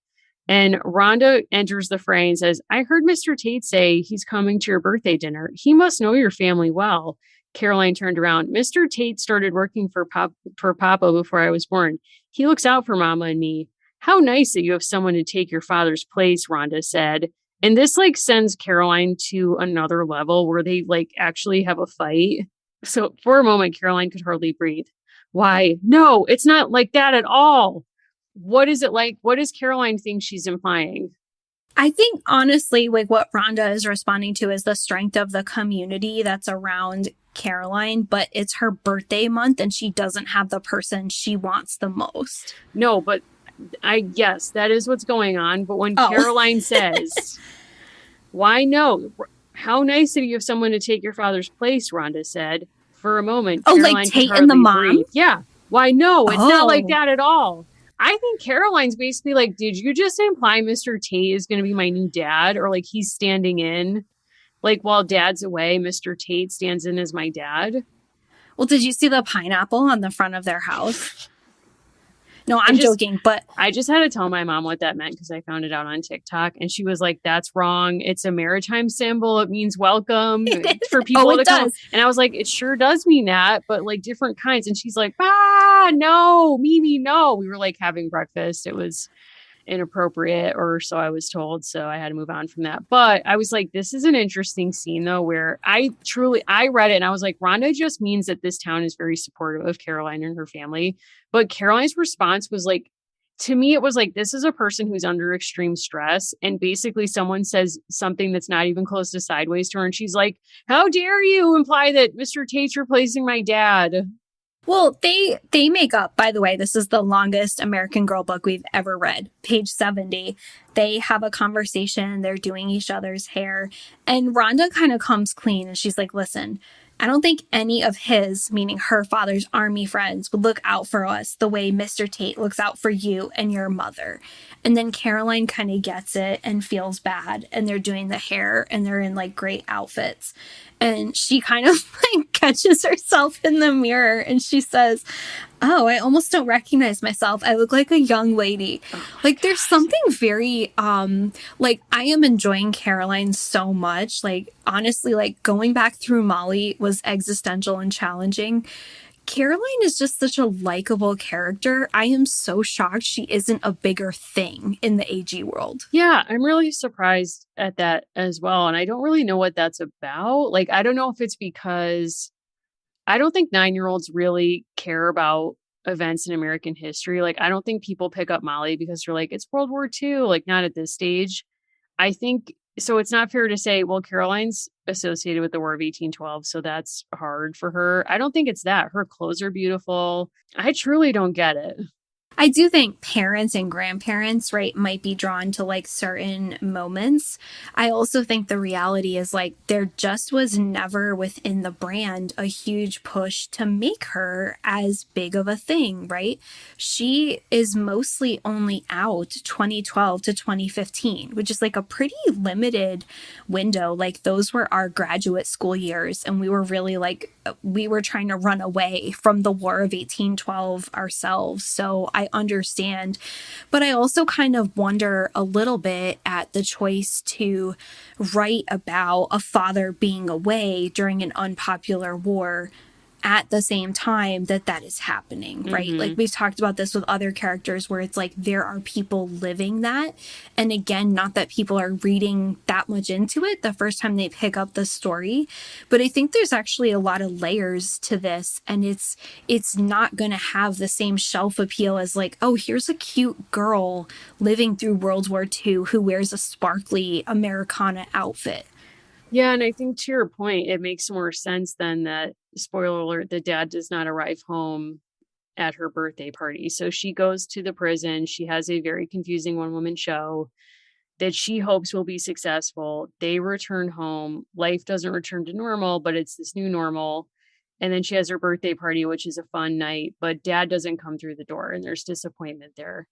And Rhonda enters the fray and says, I heard Mr. Tate say he's coming to your birthday dinner. He must know your family well. Caroline turned around. Mr. Tate started working for Papa before I was born. He looks out for Mama and me. How nice that you have someone to take your father's place, Rhonda said. And this like sends Caroline to another level where they like actually have a fight. So for a moment, Caroline could hardly breathe. Why? No, it's not like that at all. What is it like? What does Caroline think she's implying? I think, honestly, like what Rhonda is responding to is the strength of the community that's around Caroline, but it's her birthday month and she doesn't have the person she wants the most. No, but yes, that is what's going on. But when Caroline says, why no? How nice of you have someone to take your father's place, Rhonda said. For a moment, Caroline like Tate and the mom? Breathe. Yeah. Why, no, it's not like that at all. I think Caroline's basically like, did you just imply Mr. Tate is going to be my new dad? Or like he's standing in, like while dad's away, Mr. Tate stands in as my dad? Well, did you see the pineapple on the front of their house? No, I'm joking, but I just had to tell my mom what that meant because I found it out on TikTok and she was like, that's wrong. It's a maritime symbol. It means welcome for people to come. And I was like, it sure does mean that, but like different kinds. And she's like, no, Mimi, no. We were like having breakfast. It was inappropriate, or so I was told. So I had to move on from that. But I was like, this is an interesting scene though, where I read it and I was like, Rhonda just means that this town is very supportive of Caroline and her family. But Caroline's response was like, to me, it was like, this is a person who's under extreme stress. And basically someone says something that's not even close to sideways to her. And she's like, how dare you imply that Mr. Tate's replacing my dad? Well, they make up, by the way, this is the longest American Girl book we've ever read. Page 70. They have a conversation. They're doing each other's hair. And Rhonda kind of comes clean and she's like, listen, I don't think any of his, meaning her father's army friends, would look out for us the way Mr. Tate looks out for you and your mother. And then Caroline kind of gets it and feels bad. And they're doing the hair and they're in like great outfits. And she kind of like catches herself in the mirror and she says, oh, I almost don't recognize myself. I look like a young lady. Like there's something very, like I am enjoying Caroline so much. Like honestly, like going back through Molly was existential and challenging. Caroline is just such a likable character. I am so shocked she isn't a bigger thing in the AG world. Yeah, I'm really surprised at that as well. And I don't really know what that's about. Like, I don't know if it's because I don't think 9-year-olds really care about events in American history. Like, I don't think people pick up Molly because they're like, it's World War II, like not at this stage. I think so. It's not fair to say, well, Caroline's associated with the War of 1812, so that's hard for her. I don't think it's that. Her clothes are beautiful. I truly don't get it. I do think parents and grandparents, right, might be drawn to like certain moments. I also think the reality is like there just was never within the brand a huge push to make her as big of a thing, right? She is mostly only out 2012 to 2015, which is like a pretty limited window. Like those were our graduate school years. And we were really like, we were trying to run away from the War of 1812 ourselves. So I understand, but I also kind of wonder a little bit at the choice to write about a father being away during an unpopular war at the same time that is happening, right? Like we've talked about this with other characters where it's like there are people living that. And again, not that people are reading that much into it the first time they pick up the story, but I think there's actually a lot of layers to this, and it's not going to have the same shelf appeal as like, oh, here's a cute girl living through World War II who wears a sparkly Americana outfit. Yeah, and I think to your point, it makes more sense than that, spoiler alert, the dad does not arrive home at her birthday party. So she goes to the prison. She has a very confusing one-woman show that she hopes will be successful. They return home. Life doesn't return to normal, but it's this new normal. And then she has her birthday party, which is a fun night, but dad doesn't come through the door and there's disappointment there.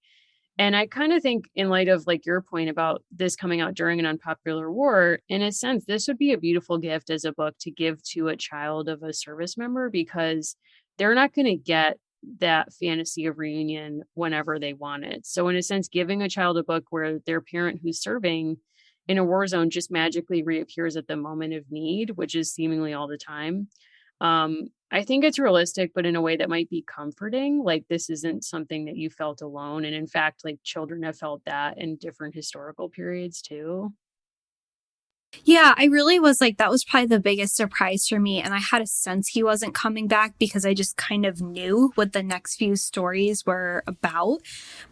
And I kind of think in light of like your point about this coming out during an unpopular war, in a sense, this would be a beautiful gift as a book to give to a child of a service member, because they're not going to get that fantasy of reunion whenever they want it. So in a sense, giving a child a book where their parent who's serving in a war zone just magically reappears at the moment of need, which is seemingly all the time. I think it's realistic, but in a way that might be comforting. Like this isn't something that you felt alone. And in fact, like children have felt that in different historical periods too. Yeah, I really was like, that was probably the biggest surprise for me. And I had a sense he wasn't coming back because I just kind of knew what the next few stories were about.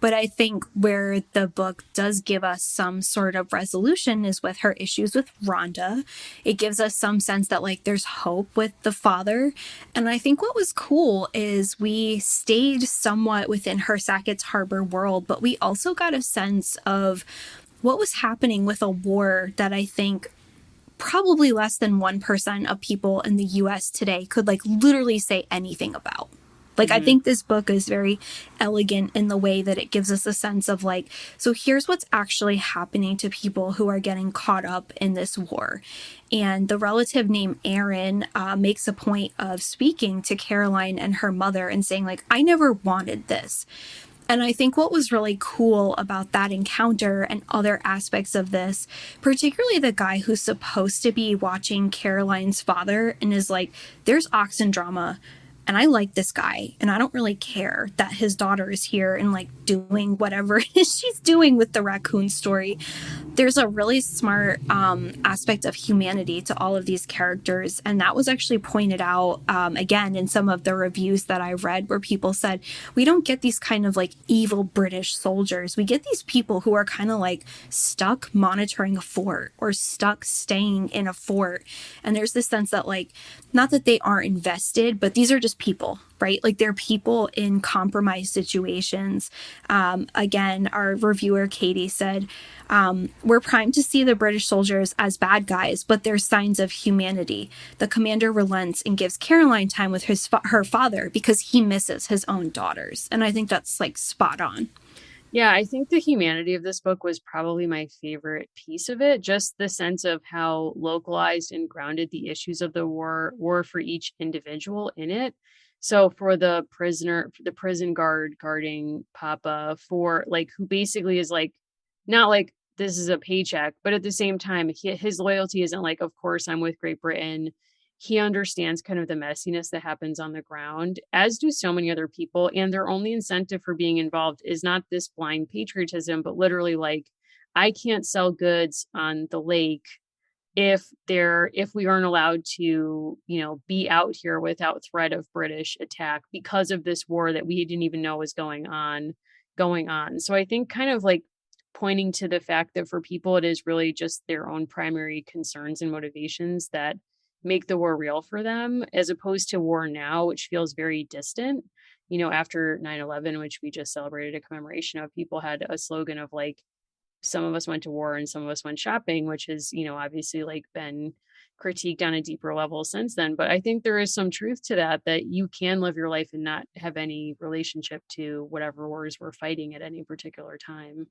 But I think where the book does give us some sort of resolution is with her issues with Rhonda. It gives us some sense that like there's hope with the father. And I think what was cool is we stayed somewhat within her Sackett's Harbor world, but we also got a sense of what was happening with a war that I think probably less than 1% of people in the US today could like literally say anything about. Like, I think this book is very elegant in the way that it gives us a sense of like, so here's what's actually happening to people who are getting caught up in this war. And the relative named Aaron makes a point of speaking to Caroline and her mother and saying like, I never wanted this. And I think what was really cool about that encounter and other aspects of this, particularly the guy who's supposed to be watching Caroline's father and is like, there's oxen drama. and I like this guy, and I don't really care that his daughter is here and like doing whatever it is she's doing with the raccoon story. There's a really smart aspect of humanity to all of these characters, and that was actually pointed out again in some of the reviews that I read, where people said we don't get these kind of like evil British soldiers. We get these people who are kind of like stuck monitoring a fort or stuck staying in a fort, and there's this sense that like, not that they aren't invested, but these are just people, right? Like they're people in compromised situations. Again, our reviewer Katie said, we're primed to see the British soldiers as bad guys, but there's signs of humanity. The commander relents and gives Caroline time with her father because he misses his own daughters. And I think that's like spot on. Yeah, I think the humanity of this book was probably my favorite piece of it. Just the sense of how localized and grounded the issues of the war were for each individual in it. So for the prison guard guarding Papa, for like, who basically is like, not like this is a paycheck, but at the same time, his loyalty isn't like, of course, I'm with Great Britain. He understands kind of the messiness that happens on the ground, as do so many other people. And their only incentive for being involved is not this blind patriotism, but literally like, I can't sell goods on the lake if we aren't allowed to, be out here without threat of British attack because of this war that we didn't even know was going on. So I think kind of like pointing to the fact that for people, it is really just their own primary concerns and motivations that make the war real for them, as opposed to war now, which feels very distant. After 9/11, which we just celebrated a commemoration of, people had a slogan of like, some of us went to war and some of us went shopping, which has, obviously like been critiqued on a deeper level since then. But I think there is some truth to that you can live your life and not have any relationship to whatever wars we're fighting at any particular time.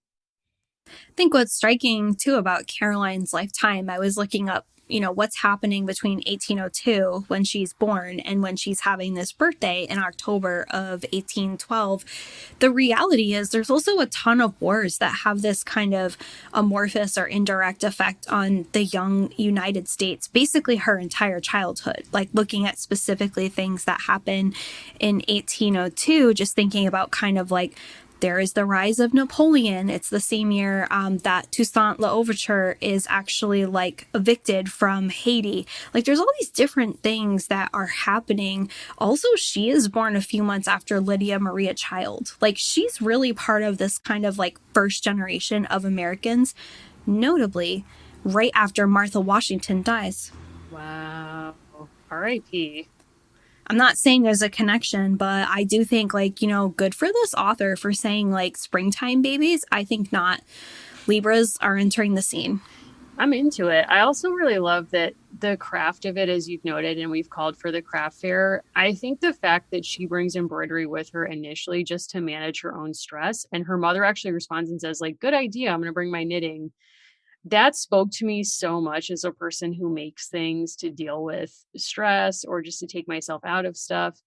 I think what's striking too about Caroline's lifetime, I was looking up, what's happening between 1802 when she's born and when she's having this birthday in October of 1812. The reality is there's also a ton of wars that have this kind of amorphous or indirect effect on the young United States, basically her entire childhood. Like looking at specifically things that happen in 1802, just thinking about kind of like, there is the rise of Napoleon. It's the same year that Toussaint L'Ouverture is actually like evicted from Haiti. Like there's all these different things that are happening. Also, she is born a few months after Lydia Maria Child. Like she's really part of this kind of like first generation of Americans, notably right after Martha Washington dies. Wow. R.I.P. I'm not saying there's a connection, but I do think like, good for this author for saying like springtime babies. I think not. Libras are entering the scene. I'm into it. I also really love that the craft of it, as you've noted, and we've called for the craft fair. I think the fact that she brings embroidery with her initially just to manage her own stress, and her mother actually responds and says like, good idea, I'm going to bring my knitting. That spoke to me so much as a person who makes things to deal with stress or just to take myself out of stuff.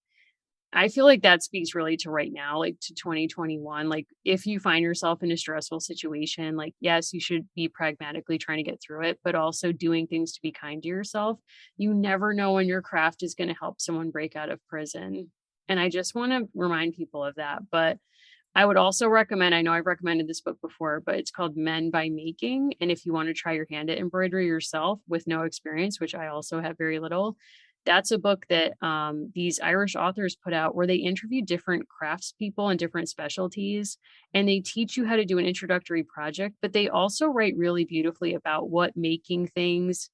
I feel like that speaks really to right now, like to 2021. Like if you find yourself in a stressful situation, like, yes, you should be pragmatically trying to get through it, but also doing things to be kind to yourself. You never know when your craft is going to help someone break out of prison. And I just want to remind people of that. But I would also recommend, I know I've recommended this book before, but it's called Men by Making. And if you want to try your hand at embroidery yourself with no experience, which I also have very little, that's a book that these Irish authors put out where they interview different craftspeople and different specialties, and they teach you how to do an introductory project, but they also write really beautifully about what making things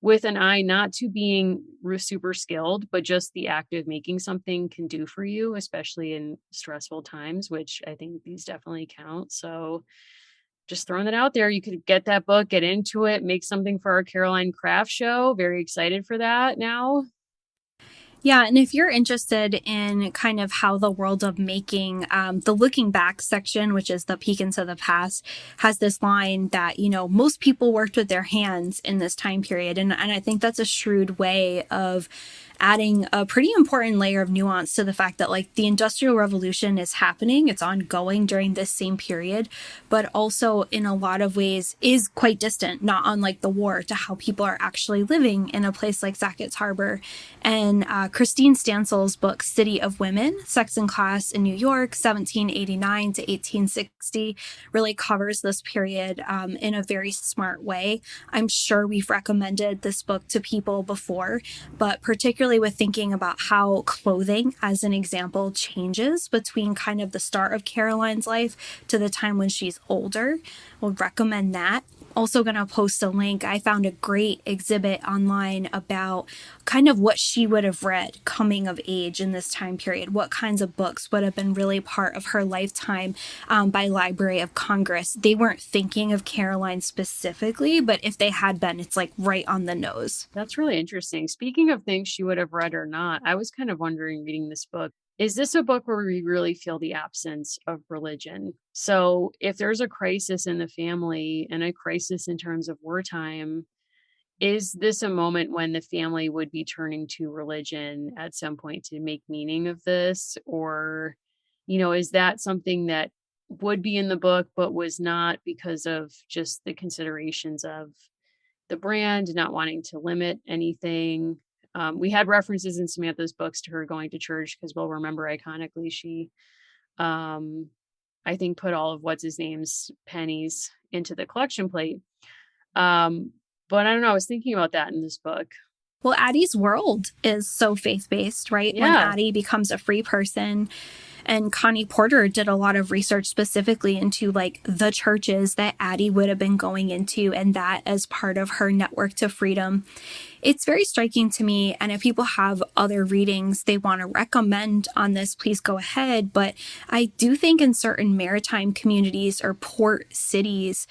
with an eye not to being super skilled, but just the act of making something can do for you, especially in stressful times, which I think these definitely count. So just throwing that out there, you could get that book, get into it, make something for our Caroline Craft Show. Very excited for that now. Yeah, and if you're interested in kind of how the world of making, the looking back section, which is the peek into the past, has this line that, most people worked with their hands in this time period. And I think that's a shrewd way of adding a pretty important layer of nuance to the fact that like the Industrial Revolution is happening, it's ongoing during this same period, but also in a lot of ways is quite distant, not unlike the war, to how people are actually living in a place like Sackett's Harbor. And Christine Stansel's book, City of Women, Sex and Class in New York, 1789 to 1860, really covers this period in a very smart way. I'm sure we've recommended this book to people before, but particularly with thinking about how clothing, as an example, changes between kind of the start of Caroline's life to the time when she's older. We'll recommend that. Also going to post a link. I found a great exhibit online about kind of what she would have read coming of age in this time period. What kinds of books would have been really part of her lifetime by Library of Congress. They weren't thinking of Caroline specifically, but if they had been, it's like right on the nose. That's really interesting. Speaking of things she would have read or not, I was kind of wondering reading this book, is this a book where we really feel the absence of religion? So if there's a crisis in the family and a crisis in terms of wartime, is this a moment when the family would be turning to religion at some point to make meaning of this? Or, is that something that would be in the book, but was not because of just the considerations of the brand, not wanting to limit anything? We had references in Samantha's books to her going to church because we'll remember iconically she, I think, put all of what's his name's pennies into the collection plate. But I don't know. I was thinking about that in this book. Well, Addie's world is so faith-based, right? Yeah. When Addie becomes a free person. And Connie Porter did a lot of research specifically into like the churches that Addie would have been going into, and that as part of her network to freedom. It's very striking to me. And if people have other readings they want to recommend on this, please go ahead. But I do think in certain maritime communities or port cities,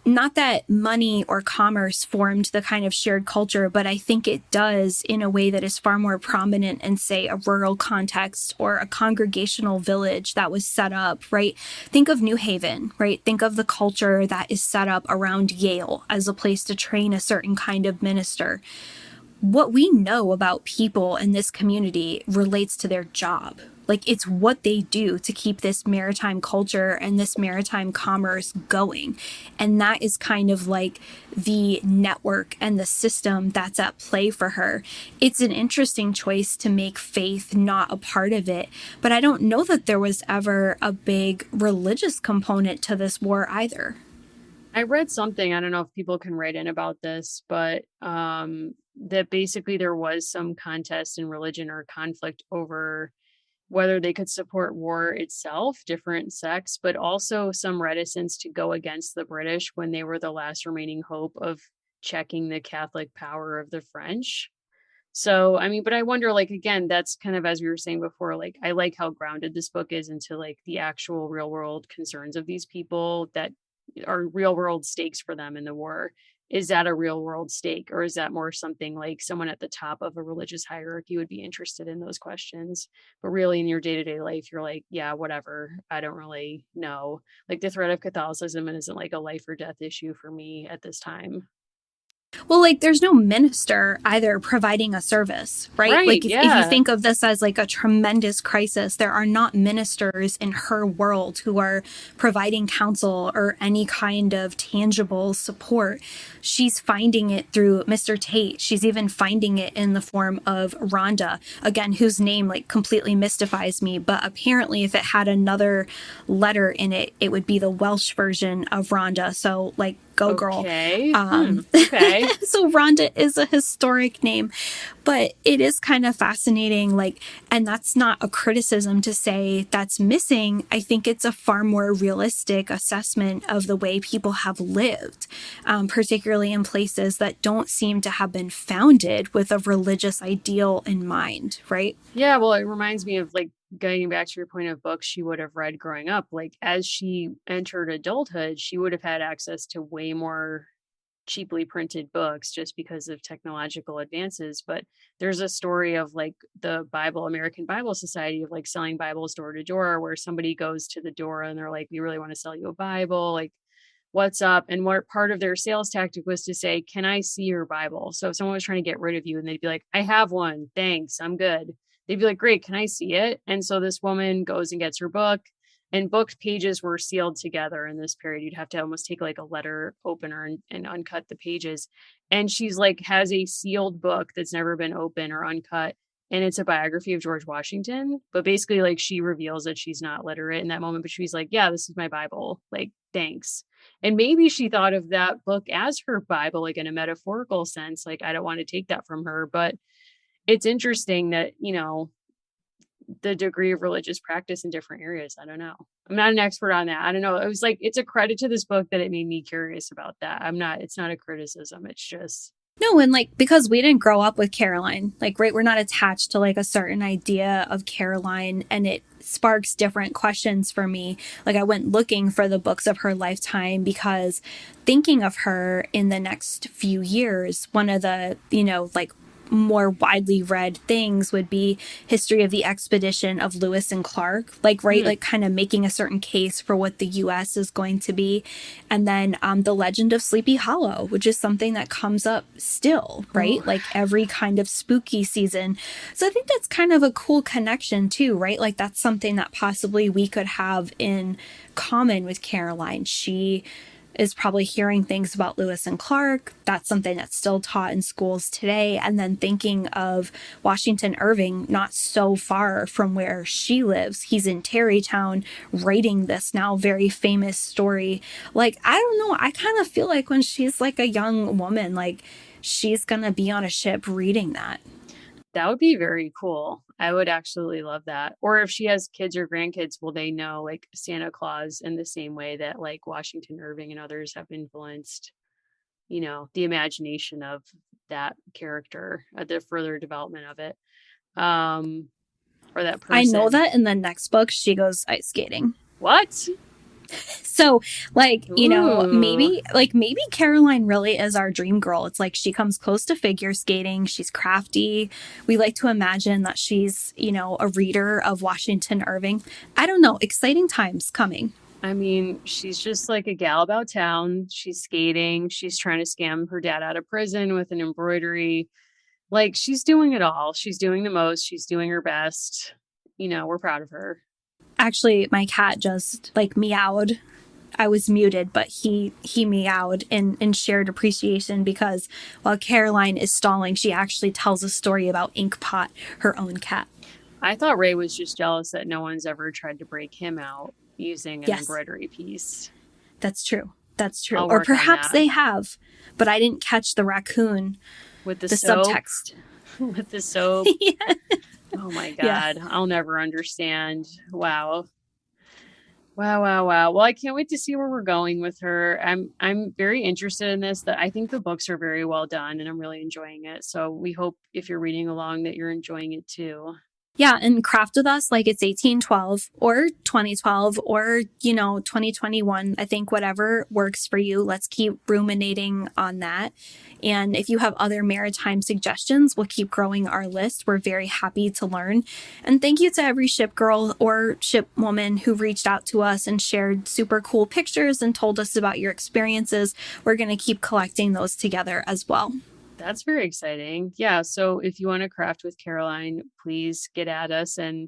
not that money or commerce formed the kind of shared culture, but I think it does in a way that is far more prominent in, say, a rural context or a congregational village that was set up, right? Think of New Haven, right? Think of the culture that is set up around Yale as a place to train a certain kind of minister. What we know about people in this community relates to their job. Like, it's what they do to keep this maritime culture and this maritime commerce going. And that is kind of like the network and the system that's at play for her. It's an interesting choice to make faith not a part of it. But I don't know that there was ever a big religious component to this war either. I read something, I don't know if people can write in about this, but that basically there was some contest in religion or conflict over whether they could support war itself, different sects, but also some reticence to go against the British when they were the last remaining hope of checking the Catholic power of the French. So, I mean, but I wonder, like, again, that's kind of, as we were saying before, like, I like how grounded this book is into like the actual real world concerns of these people that are real world stakes for them in the war. Is that a real world stake, or is that more something like someone at the top of a religious hierarchy would be interested in those questions? But really in your day-to-day life, you're like, yeah, whatever. I don't really know. Like the threat of Catholicism isn't like a life or death issue for me at this time. Well, like there's no minister either providing a service, right? Like if you think of this as like a tremendous crisis, there are not ministers in her world who are providing counsel or any kind of tangible support. She's finding it through Mr. Tate. She's even finding it in the form of Rhonda, again, whose name like completely mystifies me. But apparently if it had another letter in it, it would be the Welsh version of Rhonda. So like, go girl. Okay. Okay. So Rhonda is a historic name, but it is kind of fascinating. Like, and that's not a criticism to say that's missing. I think it's a far more realistic assessment of the way people have lived, particularly in places that don't seem to have been founded with a religious ideal in mind, right? Yeah. Well, it reminds me of like, going back to your point of books she would have read growing up, like as she entered adulthood, she would have had access to way more cheaply printed books just because of technological advances. But there's a story of like the American Bible Society of like selling Bibles door to door, where somebody goes to the door and they're like, we really want to sell you a Bible. Like, what's up. And what part of their sales tactic was to say, can I see your Bible? So if someone was trying to get rid of you and they'd be like, I have one. Thanks. I'm good. They'd be like, great. Can I see it? And so this woman goes and gets her book, and book pages were sealed together in this period. You'd have to almost take like a letter opener and uncut the pages. And she's like, has a sealed book that's never been opened or uncut. And it's a biography of George Washington. But basically, like, she reveals that she's not literate in that moment, but she's like, yeah, this is my Bible. Like, thanks. And maybe she thought of that book as her Bible, like in a metaphorical sense. Like, I don't want to take that from her. But it's interesting that, you know, the degree of religious practice in different areas. I don't know. I'm not an expert on that. I don't know. It was like, it's a credit to this book that it made me curious about that. It's not a criticism. It's just. No, and like, because we didn't grow up with Caroline, like, right, we're not attached to like a certain idea of Caroline, and it sparks different questions for me. Like, I went looking for the books of her lifetime because thinking of her in the next few years, one of the, you know, like, more widely read things would be History of the Expedition of Lewis and Clark, like, right, like kind of making a certain case for what the US is going to be. And then The Legend of Sleepy Hollow, which is something that comes up still, right? Like every kind of spooky season. So I think that's kind of a cool connection too, right? Like, that's something that possibly we could have in common with Caroline. She is probably hearing things about Lewis and Clark. That's something that's still taught in schools today. And then thinking of Washington Irving, not so far from where she lives. He's in Tarrytown writing this now very famous story. Like, I don't know. I kind of feel like when she's like a young woman, like, she's going to be on a ship reading that. That would be very cool. I would absolutely love that. Or if she has kids or grandkids, will they know like Santa Claus in the same way that like Washington Irving and others have influenced, you know, the imagination of that character, the further development of it, or that person. I know that in the next book, she goes ice skating. What? So, like, you know, Ooh. maybe Caroline really is our dream girl. It's like she comes close to figure skating. She's crafty. We like to imagine that she's, you know, a reader of Washington Irving. I don't know. Exciting times coming. I mean, she's just like a gal about town. She's skating. She's trying to scam her dad out of prison with an embroidery. Like, she's doing it all. She's doing the most. She's doing her best. You know, we're proud of her. Actually, my cat just like meowed. I was muted, but he meowed in shared appreciation because while Caroline is stalling, she actually tells a story about Inkpot, her own cat. I thought Ray was just jealous that no one's ever tried to break him out using an embroidery piece. That's true. That's true. Or perhaps they have, but I didn't catch the raccoon with the subtext. With the soap. Yeah. Oh my God. Yeah. I'll never understand. Wow. Well, I can't wait to see where we're going with her. I'm very interested in this. That I think the books are very well done and I'm really enjoying it. So we hope if you're reading along that you're enjoying it too. Yeah, and craft with us like it's 1812 or 2012 or, you know, 2021. I think whatever works for you. Let's keep ruminating on that. And if you have other maritime suggestions, we'll keep growing our list. We're very happy to learn. And thank you to every ship girl or ship woman who reached out to us and shared super cool pictures and told us about your experiences. We're going to keep collecting those together as well. That's very exciting. Yeah. So if you want to craft with Caroline, please get at us. And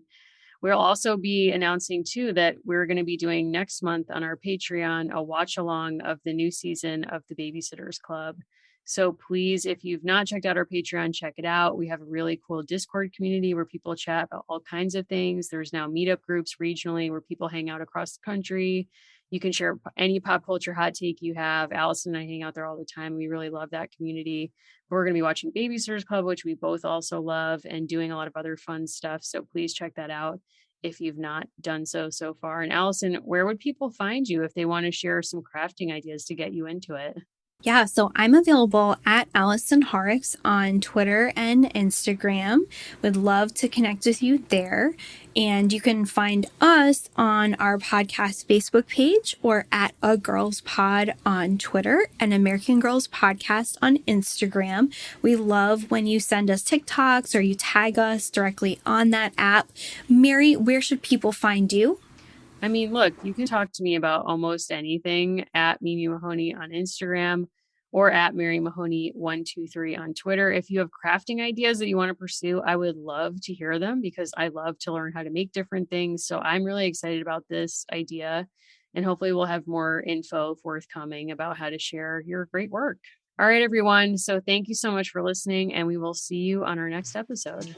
we'll also be announcing too that we're going to be doing next month on our Patreon a watch along of the new season of the Babysitters Club. So please, if you've not checked out our Patreon, check it out. We have a really cool Discord community where people chat about all kinds of things. There's now meetup groups regionally where people hang out across the country. You can share any pop culture hot take you have. Allison and I hang out there all the time. We really love that community. We're going to be watching Babysitters Club, which we both also love, and doing a lot of other fun stuff. So please check that out if you've not done so far. And Allison, where would people find you if they want to share some crafting ideas to get you into it? Yeah, so I'm available at Allison Horrocks on Twitter and Instagram. Would love to connect with you there. And you can find us on our podcast Facebook page or at A Girls Pod on Twitter and American Girls Podcast on Instagram. We love when you send us TikToks or you tag us directly on that app. Mary, where should people find you? I mean, look, you can talk to me about almost anything at Mimi Mahoney on Instagram or at Mary Mahoney 123 on Twitter. If you have crafting ideas that you want to pursue, I would love to hear them because I love to learn how to make different things. So I'm really excited about this idea, and hopefully we'll have more info forthcoming about how to share your great work. All right, everyone. So thank you so much for listening, and we will see you on our next episode.